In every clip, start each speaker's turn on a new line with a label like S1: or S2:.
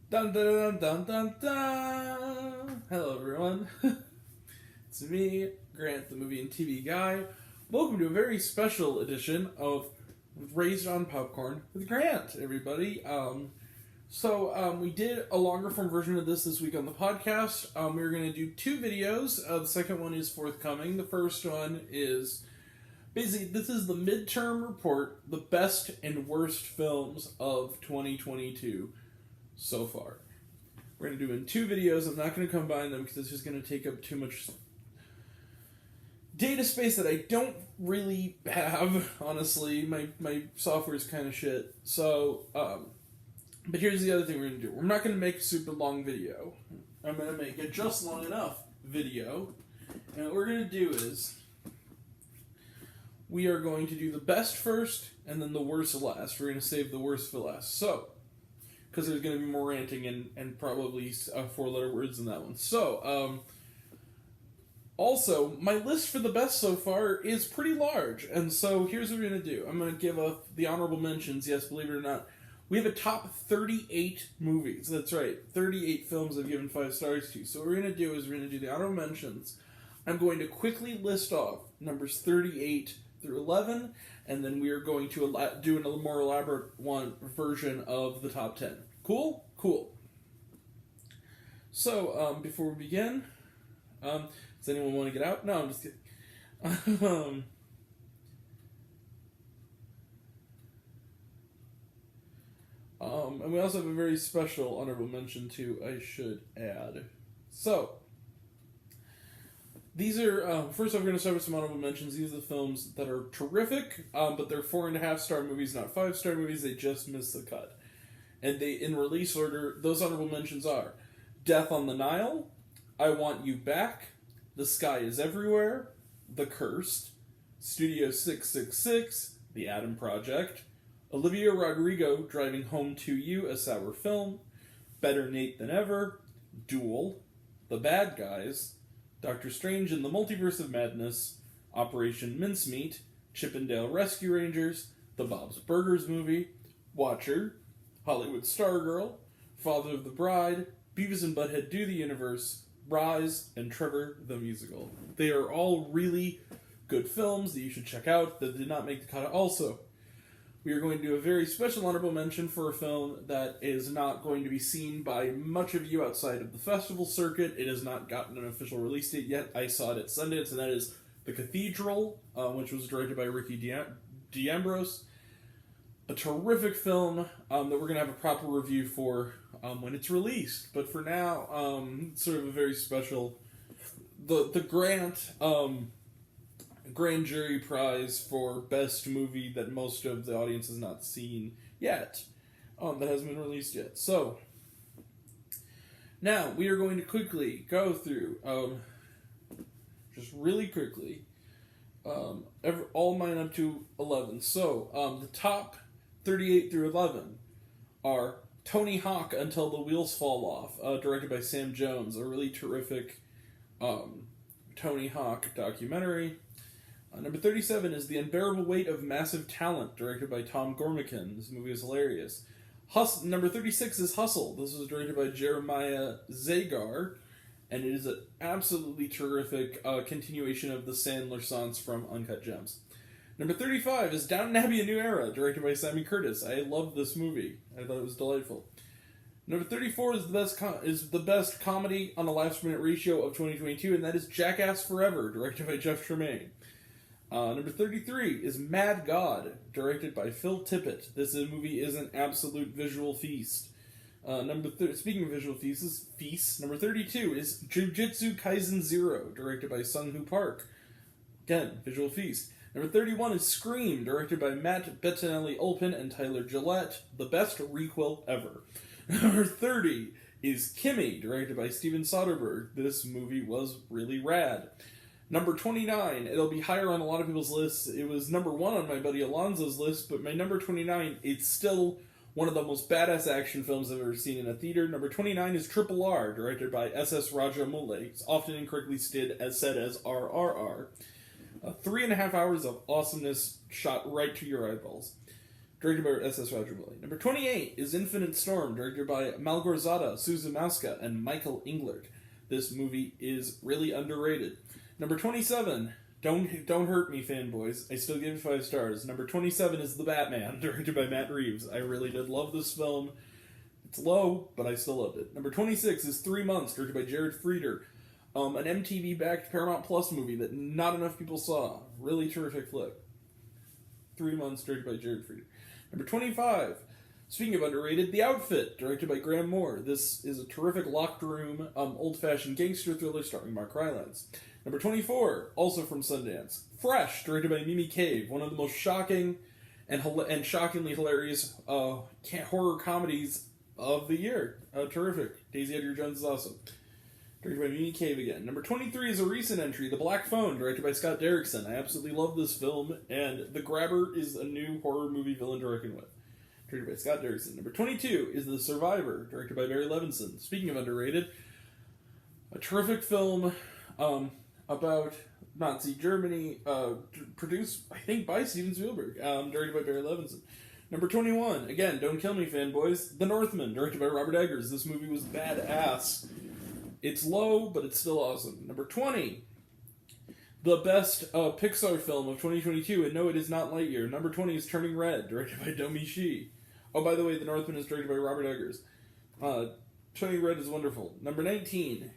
S1: Dun dun dun dun dun dun. Hello, everyone. It's me, Grant, the movie and TV guy. Welcome to a very special edition of Raised on Popcorn with Grant, everybody. We did a longer form version of this week on the podcast. We were going to do two videos. The second one is forthcoming. The first one is basically, this is the midterm report, the best and worst films of 2022 so far. We're going to do in two videos. I'm not going to combine them because it's just going to take up too much data space that I don't really have, honestly. My software is kind of shit. So, but here's the other thing we're going to do. We're not going to make a super long video. I'm going to make a just long enough video. And what we're going to do is we are going to do the best first and then the worst last. We're going to save the worst for last. So, because there's going to be more ranting and probably four-letter words in that one. So, also, my list for the best so far is pretty large. And so, here's what we're going to do. I'm going to give up the honorable mentions. Yes, believe it or not. We have a top 38 movies. That's right. 38 films I've given 5 stars to. So, what we're going to do is we're going to do the honorable mentions. I'm going to quickly list off numbers 38 through 11, and then we are going to do a more elaborate version of the top 10. Cool? Cool. So, before we begin, does anyone want to get out? No, I'm just kidding. And we also have a very special honorable mention too, I should add. So, these are, first off, we're going to start with some honorable mentions. These are the films that are terrific, but they're 4.5-star movies, not 5-star movies. They just missed the cut. And they, in release order, those honorable mentions are Death on the Nile, I Want You Back, The Sky is Everywhere, The Cursed, Studio 666, The Adam Project, Olivia Rodrigo Driving Home to You, a sour film, Better Nate Than Ever, Duel, The Bad Guys, Doctor Strange in the Multiverse of Madness, Operation Mincemeat, Chippendale Rescue Rangers, The Bob's Burgers Movie, Watcher, Hollywood Stargirl, Father of the Bride, Beavis and Butthead Do the Universe, Rise, and Trevor the Musical. They are all really good films that you should check out that did not make the cut. Also, we are going to do a very special honorable mention for a film that is not going to be seen by much of you outside of the festival circuit. It has not gotten an official release date yet. I saw it at Sundance, and that is The Cathedral, which was directed by Ricky D'Ambrose. A terrific film that we're going to have a proper review for when it's released. But for now, sort of a very special... The Grand Jury Prize for Best Movie that most of the audience has not seen yet. That hasn't been released yet. So, now we are going to quickly go through, just really quickly, all mine up to 11. So, the top 38 through 11 are Tony Hawk Until the Wheels Fall Off, directed by Sam Jones, a really terrific Tony Hawk documentary. Number 37 is The Unbearable Weight of Massive Talent, directed by Tom Gormican. This movie is hilarious. Number 36 is Hustle. This was directed by Jeremiah Zagar, and it is an absolutely terrific continuation of the Sandler songs from Uncut Gems. Number 35 is Downton Abbey: A New Era, directed by Sammy Curtis. I love this movie. I thought it was delightful. Number 34 is the best comedy on a laughs-per-minute ratio of 2022, and that is Jackass Forever, directed by Jeff Tremaine. Number 33 is Mad God, directed by Phil Tippett. This movie is an absolute visual feast. Speaking of visual feasts, number 32 is Jujutsu Kaisen 0, directed by Sung-Hoo Park. Again, visual feast. Number 31 is Scream, directed by Matt Bettinelli-Olpin and Tyler Gillette. The best requel ever. Number 30 is Kimmy, directed by Steven Soderbergh. This movie was really rad. Number 29, it'll be higher on a lot of people's lists. It was number 1 on my buddy Alonzo's list, but my number 29, it's still one of the most badass action films I've ever seen in a theater. Number 29 is Triple R, directed by S.S. Rajamouli. It's often incorrectly said as RRR. 3.5 hours of awesomeness shot right to your eyeballs. directed by S.S. Rajamouli. Number 28 is Infinite Storm, directed by Malgorzata, Susan Mauska, and Michael Englert. This movie is really underrated. Number 27, don't hurt me, fanboys. I still give it 5 stars. Number 27 is The Batman, directed by Matt Reeves. I really did love this film. It's low, but I still loved it. Number 26 is 3 Months, directed by Jared Frieder. An MTV-backed Paramount Plus movie that not enough people saw. Really terrific flick. 3 Months, directed by Jared Frieder. Number 25, speaking of underrated, The Outfit, directed by Graham Moore. This is a terrific locked room, old-fashioned gangster thriller starring Mark Rylance. Number 24, also from Sundance, Fresh, directed by Mimi Cave, one of the most shocking and shockingly hilarious horror comedies of the year. Terrific. Daisy Edgar Jones is awesome. Directed by Mimi Cave again. Number 23 is a recent entry, The Black Phone, directed by Scott Derrickson. I absolutely love this film, and The Grabber is a new horror movie villain to reckon with. Directed by Scott Derrickson. Number 22 is The Survivor, directed by Barry Levinson. Speaking of underrated, a terrific film about Nazi Germany, produced, I think, by Steven Spielberg, directed by Barry Levinson. Number 21, again, don't kill me, fanboys, The Northman, directed by Robert Eggers. This movie was badass. It's low, but it's still awesome. Number 20, the best Pixar film of 2022, and no, it is not Lightyear. Number 20 is Turning Red, directed by Domi Shi. Oh, by the way, The Northman is directed by Robert Eggers. Turning Red is wonderful. Number 19,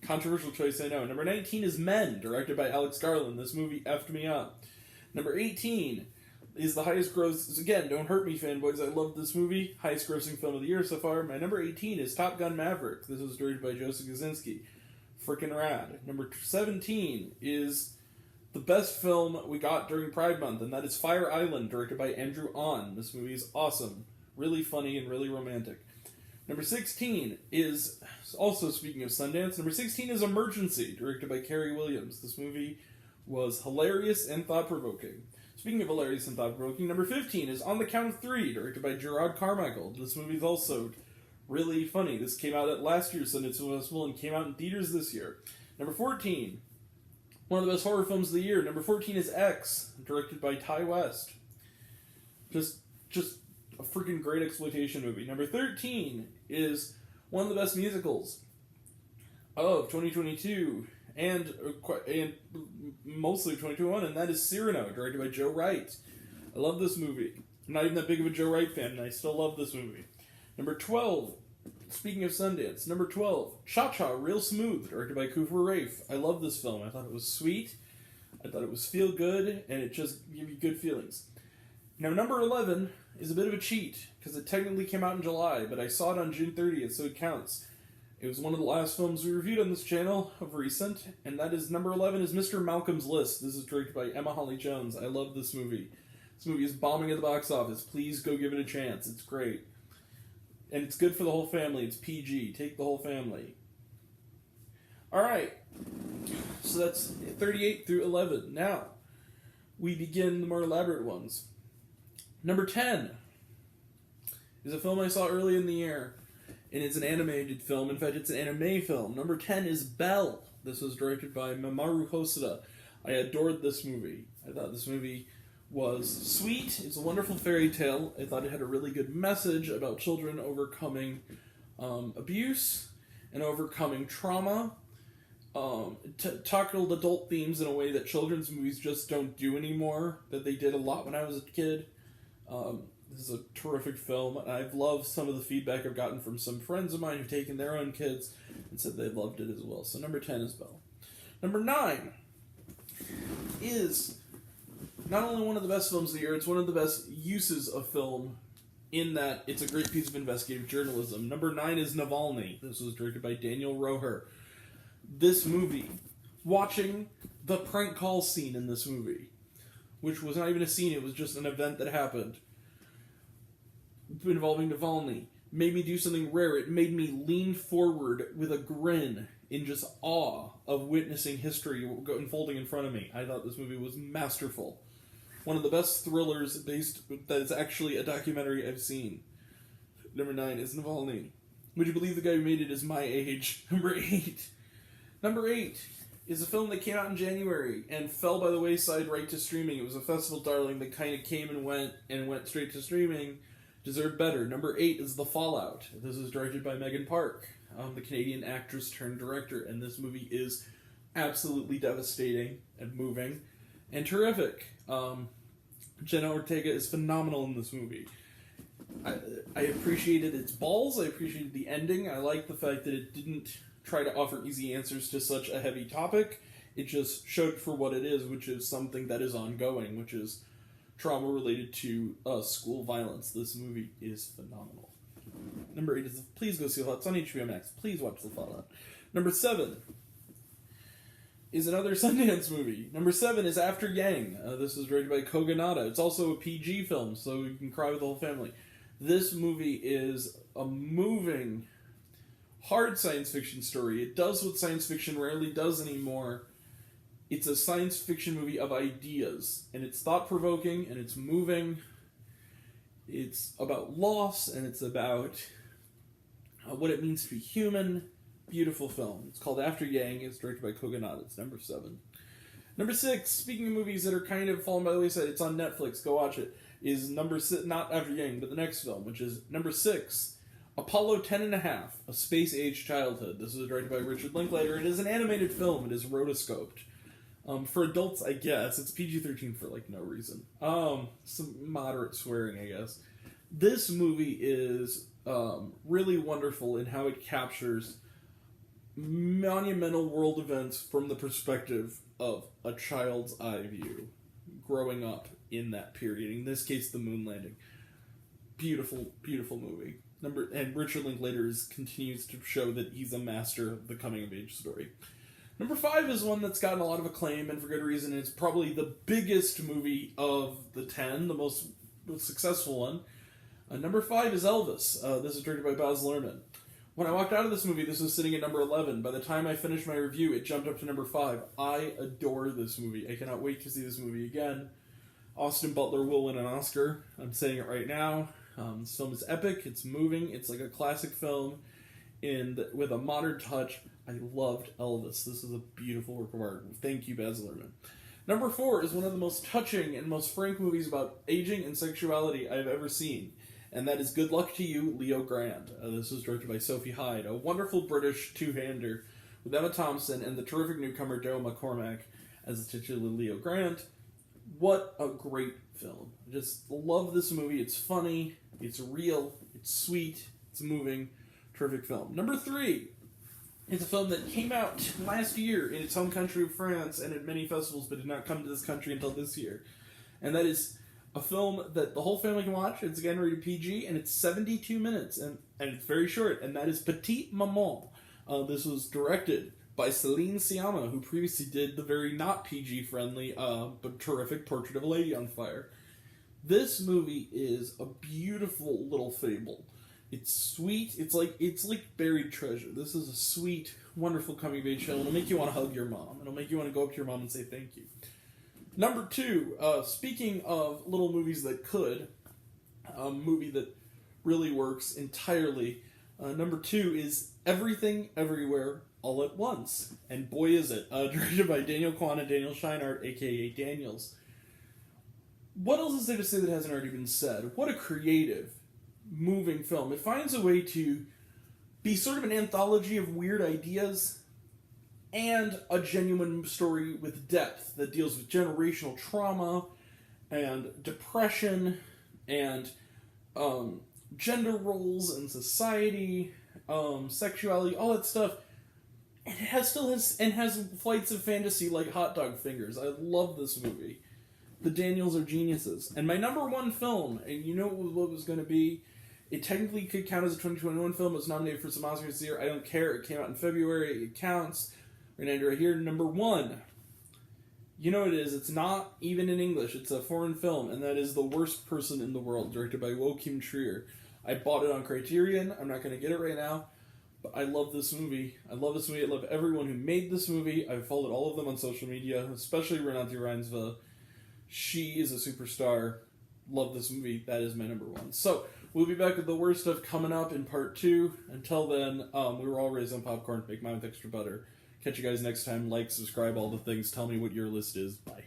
S1: controversial choice, I know. Number 19 is Men, directed by Alex Garland. This movie effed me up. Number 18 is the highest gross... Again, don't hurt me, fanboys. I love this movie. Highest grossing film of the year so far. My number 18 is Top Gun Maverick. This was directed by Joseph Kosinski. Frickin' rad. Number 17 is the best film we got during Pride Month, and that is Fire Island, directed by Andrew Ahn. This movie is awesome. Really funny and really romantic. Number 16 is, also speaking of Sundance, number 16 is Emergency, directed by Carey Williams. This movie was hilarious and thought-provoking. Speaking of hilarious and thought-provoking, number 15 is On the Count of Three, directed by Gerard Carmichael. This movie is also really funny. This came out at last year's Sundance Film Festival and came out in theaters this year. Number 14, one of the best horror films of the year. Number 14 is X, directed by Ty West. Just a freaking great exploitation movie. Number 13 is one of the best musicals of 2022 and mostly 2021, and that is Cyrano, directed by Joe Wright. I love this movie. I'm not even that big of a Joe Wright fan, and I still love this movie. Number 12, speaking of Sundance, number 12, Cha-Cha, Real Smooth, directed by Cooper Raiff. I love this film. I thought it was sweet. I thought it was feel good, and it just gave you good feelings. Now, number 11 is a bit of a cheat, because it technically came out in July, but I saw it on June 30th, so it counts. It was one of the last films we reviewed on this channel of recent, and that is number 11 is Mr. Malcolm's List. This is directed by Emma Holly-Jones. I love this movie. This movie is bombing at the box office. Please go give it a chance. It's great. And it's good for the whole family. It's PG. Take the whole family. Alright. So that's 38 through 11. Now, we begin the more elaborate ones. Number 10 is a film I saw early in the year, and it's an animated film. In fact, it's an anime film. Number 10 is Belle. This was directed by Mamoru Hosoda. I adored this movie. I thought this movie was sweet. It's a wonderful fairy tale. I thought it had a really good message about children overcoming abuse and overcoming trauma. Tackled adult themes in a way that children's movies just don't do anymore, that they did a lot when I was a kid. This is a terrific film, and I've loved some of the feedback I've gotten from some friends of mine who've taken their own kids and said they loved it as well. So number 10 is Belle. Number 9 is not only one of the best films of the year, it's one of the best uses of film in that it's a great piece of investigative journalism. Number 9 is Navalny. This was directed by Daniel Roher. This movie, watching the prank call scene in this movie, which was not even a scene, it was just an event that happened involving Navalny, made me do something rare. It made me lean forward with a grin in just awe of witnessing history unfolding in front of me. I thought this movie was masterful. One of the best thrillers that is actually a documentary I've seen. Number 9 is Navalny. Would you believe the guy who made it is my age? Number 8. Number 8 is a film that came out in January and fell by the wayside right to streaming. It was a festival darling that kind of came and went straight to streaming. Deserved better. Number 8 is The Fallout. This is directed by Megan Park, the Canadian actress turned director, and this movie is absolutely devastating and moving and terrific. Jenna Ortega is phenomenal in this movie. I appreciated its balls. I appreciated the ending. I like the fact that it didn't try to offer easy answers to such a heavy topic. It just showed for what it is, which is something that is ongoing, which is trauma related to school violence. This movie is phenomenal. Number 8 is please go see Fallout. It's on HBO Max. Please watch The Fallout. Number 7 is another Sundance movie. Number 7 is After Yang. This is directed by Kogonada. It's also a PG film, so you can cry with the whole family. This movie is a moving, hard science fiction story. It does what science fiction rarely does anymore. It's a science fiction movie of ideas, and it's thought-provoking, and it's moving. It's about loss, and it's about what it means to be human. Beautiful film. It's called After Yang. It's directed by Kogonada. It's number 7. Number 6, speaking of movies that are kind of fallen by the wayside, it's on Netflix. Go watch it. Is number 6, not After Yang, but the next film, which is number 6, Apollo 10.5, A Space-Age Childhood. This is directed by Richard Linklater. It is an animated film. It is rotoscoped. For adults, I guess. It's PG-13 for, no reason. Some moderate swearing, I guess. This movie is really wonderful in how it captures monumental world events from the perspective of a child's eye view, growing up in that period. In this case, the moon landing. Beautiful, beautiful movie. And Richard Linklater continues to show that he's a master of the coming-of-age story. Number 5 is one that's gotten a lot of acclaim, and for good reason. It's probably the biggest movie of the 10, the most successful one. Number 5 is Elvis. This is directed by Baz Luhrmann. When I walked out of this movie, this was sitting at number 11. By the time I finished my review, it jumped up to number 5. I adore this movie. I cannot wait to see this movie again. Austin Butler will win an Oscar. I'm saying it right now. This film is epic. It's moving. It's like a classic film with a modern touch. I loved Elvis. This is a beautiful work of art. Thank you, Baz Luhrmann. Number 4 is one of the most touching and most frank movies about aging and sexuality I've ever seen. And that is Good Luck to You, Leo Grande. This was directed by Sophie Hyde, a wonderful British two-hander with Emma Thompson and the terrific newcomer Daryl McCormack as the titular Leo Grande. What a great film. Just love this movie. It's funny, it's real, it's sweet, it's moving. Terrific film. Number 3 is a film that came out last year in its home country of France and at many festivals, but did not come to this country until this year. And that is a film that the whole family can watch. It's again rated PG, and it's 72 minutes, and it's very short, and that is Petite Maman. This was directed by Céline Sciamma, who previously did the very not PG-friendly, but terrific Portrait of a Lady on Fire. This movie is a beautiful little fable. It's sweet. It's like buried treasure. This is a sweet, wonderful coming-of-age film. It'll make you want to hug your mom. It'll make you want to go up to your mom and say thank you. Number 2, speaking of little movies that could, a movie that really works entirely, number 2 is Everything, Everywhere, All at Once. And boy is it, directed by Daniel Kwan and Daniel Scheinert, a.k.a. Daniels. What else is there to say that hasn't already been said? What a creative, moving film. It finds a way to be sort of an anthology of weird ideas and a genuine story with depth that deals with generational trauma and depression and gender roles in society, sexuality, all that stuff. And it has flights of fantasy like Hot Dog Fingers. I love this movie. The Daniels are geniuses. And my number 1 film, and you know what it was going to be? It technically could count as a 2021 film. It was nominated for some Oscars this year. I don't care. It came out in February. It counts. We're going to end right here. Number 1. You know what it is. It's not even in English. It's a foreign film, and that is The Worst Person in the World, directed by Joachim Trier. I bought it on Criterion. I'm not going to get it right now, but I love this movie. I love everyone who made this movie. I've followed all of them on social media, especially Renate Reinsve. She is a superstar. Love this movie. That is my number 1. So, we'll be back with the worst stuff coming up in part 2. Until then, we were all raised on popcorn. Make mine with extra butter. Catch you guys next time. Like, subscribe, all the things. Tell me what your list is. Bye.